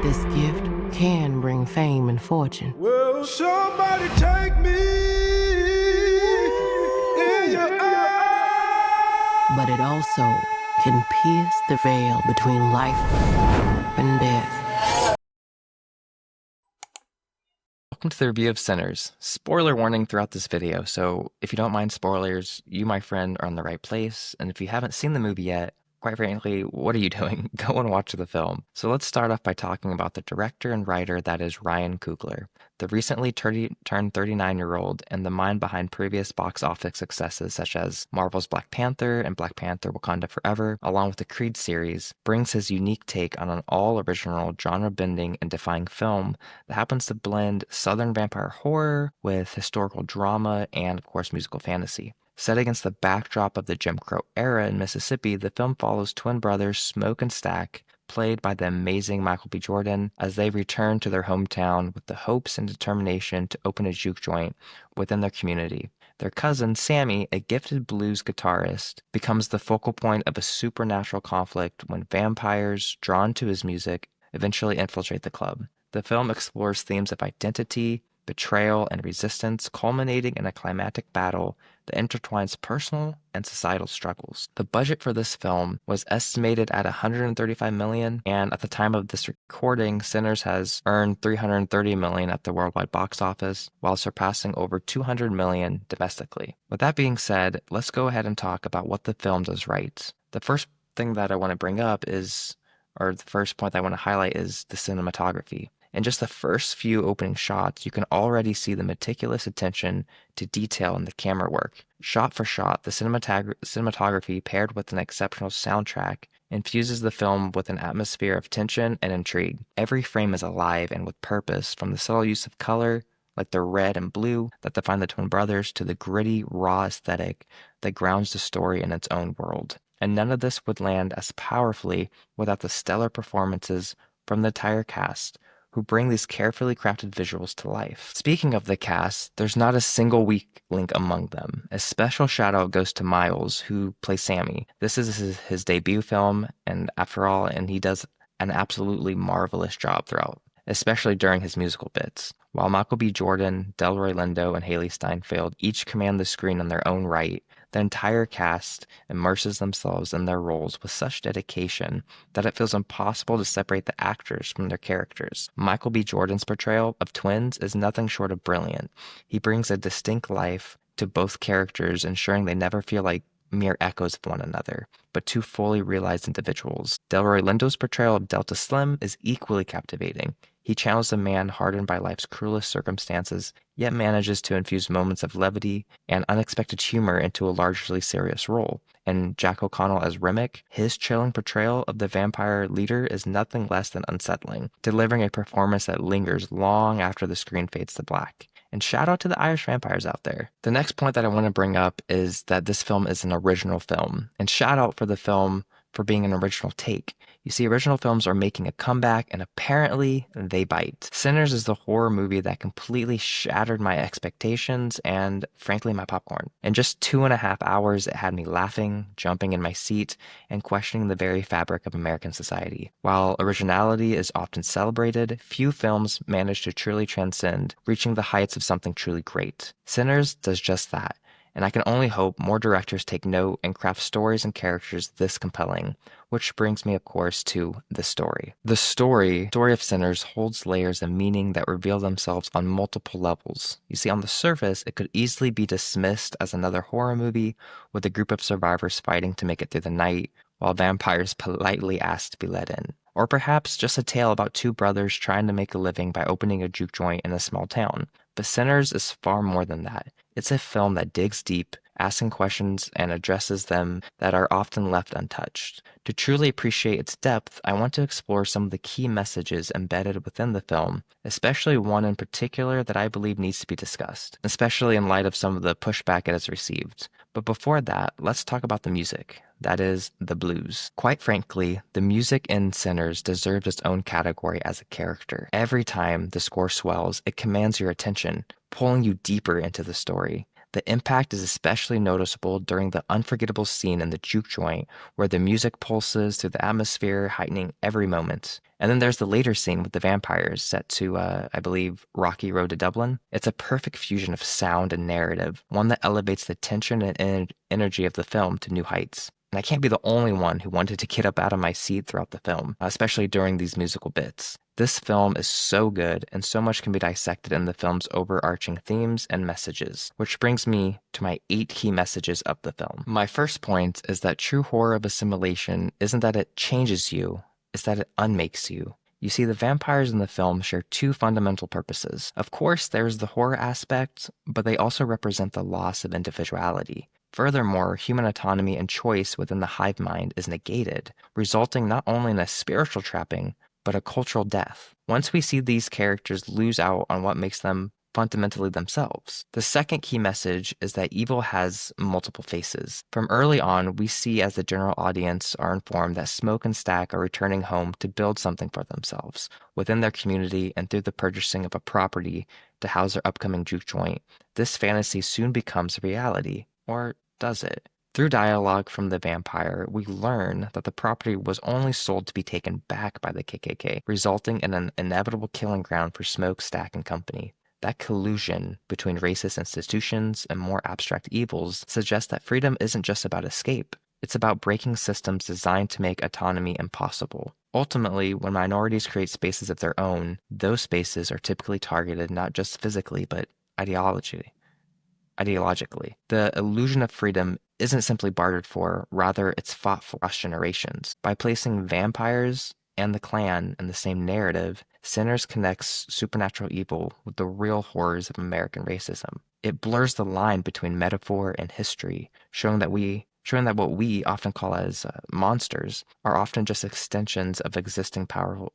This gift can bring fame and fortune. Well, somebody take me in your eyes. But it also can pierce the veil between life and death. Welcome to the review of Sinners. Spoiler warning throughout this video, so if you don't mind spoilers, you, my friend, are in the right place. And if you haven't seen the movie yet, quite frankly, what are you doing? Go and watch the film. So let's start off by talking about the director and writer that is Ryan Coogler, the recently turned 39-year-old and the mind behind previous box office successes such as Marvel's Black Panther and Black Panther Wakanda Forever, along with the Creed series, brings his unique take on an all-original, genre-bending and defying film that happens to blend Southern vampire horror with historical drama and, of course, musical fantasy. Set against the backdrop of the Jim Crow era in Mississippi, the film follows twin brothers Smoke and Stack, played by the amazing Michael B. Jordan, as they return to their hometown with the hopes and determination to open a juke joint within their community. Their cousin, Sammy, a gifted blues guitarist, becomes the focal point of a supernatural conflict when vampires, drawn to his music, eventually infiltrate the club. The film explores themes of identity, betrayal, and resistance, culminating in a climactic battle that intertwines personal and societal struggles. The budget for this film was estimated at $135 million, and at the time of this recording, Sinners has earned $330 million at the worldwide box office, while surpassing over $200 million domestically. With that being said, let's go ahead and talk about what the film does right. The first thing that I want to bring up is, or the first point I want to highlight, is the cinematography. In just the first few opening shots, you can already see the meticulous attention to detail in the camera work. Shot for shot, the cinematography paired with an exceptional soundtrack infuses the film with an atmosphere of tension and intrigue. Every frame is alive and with purpose, from the subtle use of color, like the red and blue that define the twin brothers, to the gritty, raw aesthetic that grounds the story in its own world. And none of this would land as powerfully without the stellar performances from the entire cast, who bring these carefully crafted visuals to life. Speaking of the cast, there's not a single weak link among them. A special shout out goes to Miles, who plays Sammy. This is his debut film, and after all, he does an absolutely marvelous job throughout, especially during his musical bits. While Michael B. Jordan, Delroy Lindo, and Haley Steinfeld each command the screen in their own right, the entire cast immerses themselves in their roles with such dedication that it feels impossible to separate the actors from their characters. Michael B. Jordan's portrayal of twins is nothing short of brilliant. He brings a distinct life to both characters, ensuring they never feel like mere echoes of one another, but two fully realized individuals. Delroy Lindo's portrayal of Delta Slim is equally captivating. He channels a man hardened by life's cruelest circumstances, yet manages to infuse moments of levity and unexpected humor into a largely serious role. And Jack O'Connell as Remick, his chilling portrayal of the vampire leader is nothing less than unsettling, delivering a performance that lingers long after the screen fades to black. And shout out to the Irish vampires out there. The next point that I want to bring up is that this film is an original film, and shout out for the film for being an original take. You see, original films are making a comeback, and apparently they bite. Sinners is the horror movie that completely shattered my expectations and, frankly, my popcorn. In just 2.5 hours, it had me laughing, jumping in my seat, and questioning the very fabric of American society. While originality is often celebrated, few films manage to truly transcend, reaching the heights of something truly great. Sinners does just that. And I can only hope more directors take note and craft stories and characters this compelling, which brings me, of course, to the story. The story of Sinners holds layers of meaning that reveal themselves on multiple levels. You see, on the surface, it could easily be dismissed as another horror movie with a group of survivors fighting to make it through the night, while vampires politely ask to be let in. Or perhaps just a tale about two brothers trying to make a living by opening a juke joint in a small town. But Sinners is far more than that. It's a film that digs deep, asking questions and addresses them that are often left untouched. To truly appreciate its depth, I want to explore some of the key messages embedded within the film, especially one in particular that I believe needs to be discussed, especially in light of some of the pushback it has received. But before that, let's talk about the music. That is, the blues. Quite frankly, the music in Sinners deserves its own category as a character. Every time the score swells, it commands your attention, pulling you deeper into the story. The impact is especially noticeable during the unforgettable scene in the juke joint where the music pulses through the atmosphere, heightening every moment. And then there's the later scene with the vampires set to, I believe, Rocky Road to Dublin. It's a perfect fusion of sound and narrative, one that elevates the tension and energy of the film to new heights. And I can't be the only one who wanted to get up out of my seat throughout the film, especially during these musical bits. This film is so good, and so much can be dissected in the film's overarching themes and messages, which brings me to my 8 key messages of the film. My first point is that true horror of assimilation isn't that it changes you, it's that it unmakes you. You see, the vampires in the film share 2 fundamental purposes. Of course, there's the horror aspect, but they also represent the loss of individuality. Furthermore, human autonomy and choice within the hive mind is negated, resulting not only in a spiritual trapping, but a cultural death. Once we see these characters lose out on what makes them fundamentally themselves. The second key message is that evil has multiple faces. From early on, we see as the general audience are informed that Smoke and Stack are returning home to build something for themselves within their community and through the purchasing of a property to house their upcoming juke joint. This fantasy soon becomes reality. Or does it? Through dialogue from the vampire, we learn that the property was only sold to be taken back by the KKK, resulting in an inevitable killing ground for Smoke, Stack, and company. That collusion between racist institutions and more abstract evils suggests that freedom isn't just about escape. It's about breaking systems designed to make autonomy impossible. Ultimately, when minorities create spaces of their own, those spaces are typically targeted not just physically, but ideologically. The illusion of freedom isn't simply bartered for, rather it's fought for across generations. By placing vampires and the Klan in the same narrative, Sinners connects supernatural evil with the real horrors of American racism. It blurs the line between metaphor and history, showing that what we often call as monsters are often just extensions of existing power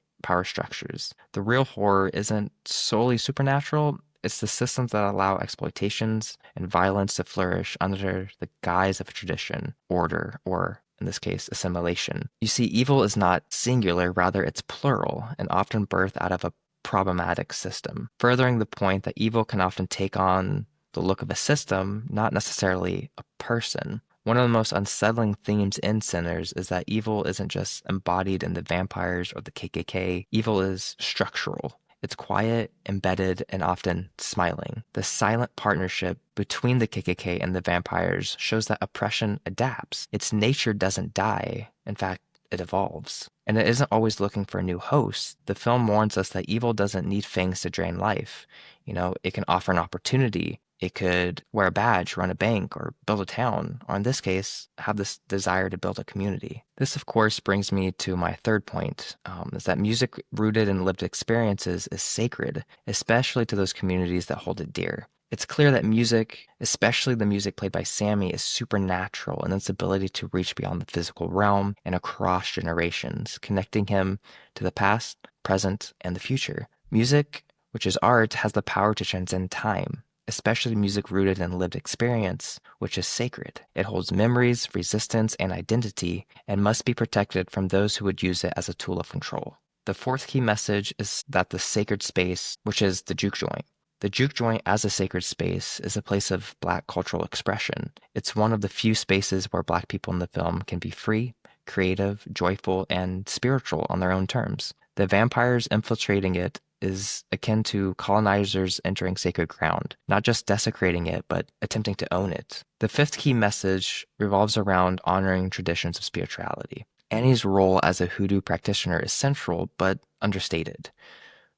structures. The real horror isn't solely supernatural. It's the systems that allow exploitations and violence to flourish under the guise of tradition, order, or, in this case, assimilation. You see, evil is not singular, rather it's plural, and often birthed out of a problematic system, furthering the point that evil can often take on the look of a system, not necessarily a person. One of the most unsettling themes in Sinners is that evil isn't just embodied in the vampires or the KKK. Evil is structural. It's quiet, embedded, and often smiling. The silent partnership between the KKK and the vampires shows that oppression adapts. Its nature doesn't die. In fact, it evolves. And it isn't always looking for a new host. The film warns us that evil doesn't need fangs to drain life. It can offer an opportunity. It could wear a badge, run a bank, or build a town, or in this case, have this desire to build a community. This, of course, brings me to my third point, is that music rooted in lived experiences is sacred, especially to those communities that hold it dear. It's clear that music, especially the music played by Sammy, is supernatural in its ability to reach beyond the physical realm and across generations, connecting him to the past, present, and the future. Music, which is art, has the power to transcend time, especially music rooted in lived experience, which is sacred. It holds memories, resistance, and identity, and must be protected from those who would use it as a tool of control. The fourth key message is that the sacred space, which is the juke joint. The juke joint as a sacred space is a place of Black cultural expression. It's one of the few spaces where Black people in the film can be free, creative, joyful, and spiritual on their own terms. The vampires infiltrating it is akin to colonizers entering sacred ground, not just desecrating it, but attempting to own it. The fifth key message revolves around honoring traditions of spirituality. Annie's role as a hoodoo practitioner is central, but understated.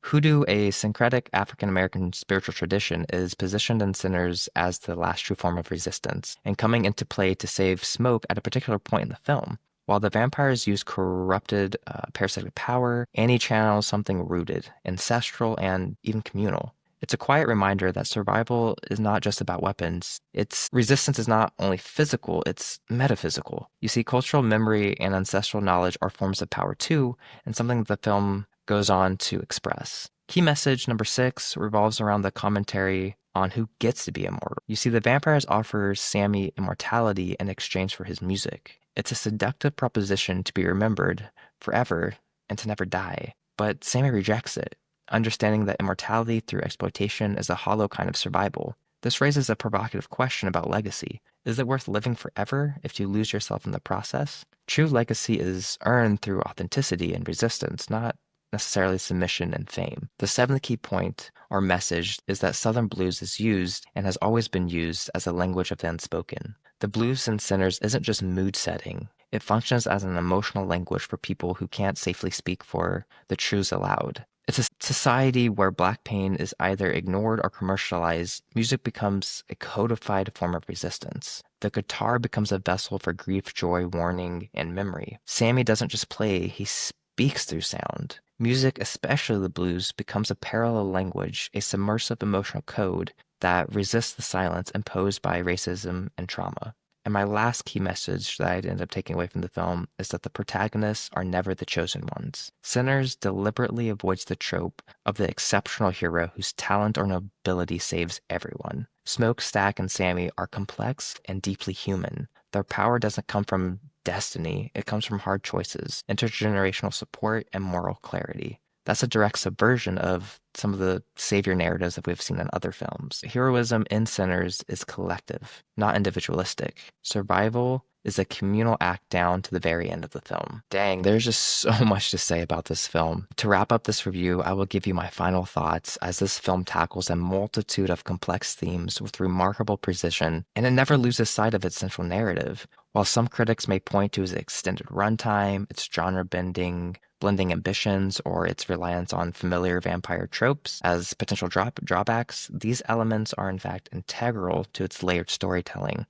Hoodoo, a syncretic African-American spiritual tradition, is positioned in Sinners as the last true form of resistance, and coming into play to save Smoke at a particular point in the film. While the vampires use corrupted parasitic power, Annie channels something rooted, ancestral, and even communal. It's a quiet reminder that survival is not just about weapons. Its resistance is not only physical, it's metaphysical. You see, cultural memory and ancestral knowledge are forms of power too, and something that the film goes on to express. Key message number 6 revolves around the commentary on who gets to be immortal. You see, the vampires offer Sammy immortality in exchange for his music. It's a seductive proposition to be remembered forever and to never die. But Sammy rejects it, understanding that immortality through exploitation is a hollow kind of survival. This raises a provocative question about legacy. Is it worth living forever if you lose yourself in the process? True legacy is earned through authenticity and resistance, not necessarily submission and fame. The seventh key point or message is that Southern blues is used and has always been used as a language of the unspoken. The blues in Sinners isn't just mood setting. It functions as an emotional language for people who can't safely speak for the truths aloud. It's a society where Black pain is either ignored or commercialized. Music becomes a codified form of resistance. The guitar becomes a vessel for grief, joy, warning, and memory. Sammy doesn't just play, he speaks through sound. Music, especially the blues, becomes a parallel language, a submersive emotional code that resists the silence imposed by racism and trauma. And my last key message that I'd end up taking away from the film is that the protagonists are never the chosen ones. Sinners deliberately avoids the trope of the exceptional hero whose talent or nobility saves everyone. Smokestack and Sammy are complex and deeply human. Their power doesn't come from destiny, it comes from hard choices, intergenerational support, and moral clarity. That's a direct subversion of some of the savior narratives that we've seen in other films. Heroism in Sinners is collective, not individualistic. Survival is a communal act down to the very end of the film. Dang, there's just so much to say about this film. To wrap up this review, I will give you my final thoughts as this film tackles a multitude of complex themes with remarkable precision, and it never loses sight of its central narrative. While some critics may point to its extended runtime, its genre bending, blending ambitions, or its reliance on familiar vampire tropes as potential drawbacks, these elements are in fact integral to its layered storytelling.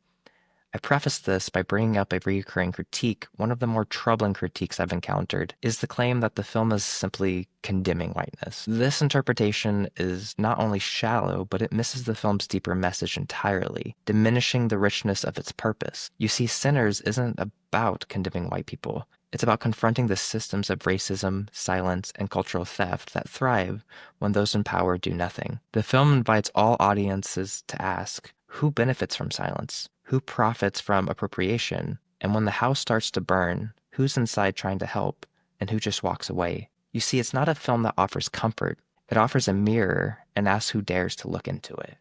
I preface this by bringing up a recurring critique. One of the more troubling critiques I've encountered is the claim that the film is simply condemning whiteness. This interpretation is not only shallow, but it misses the film's deeper message entirely, diminishing the richness of its purpose. You see, Sinners isn't about condemning white people. It's about confronting the systems of racism, silence, and cultural theft that thrive when those in power do nothing. The film invites all audiences to ask, who benefits from silence? Who profits from appropriation? And when the house starts to burn, who's inside trying to help? And who just walks away? You see, it's not a film that offers comfort. It offers a mirror and asks who dares to look into it.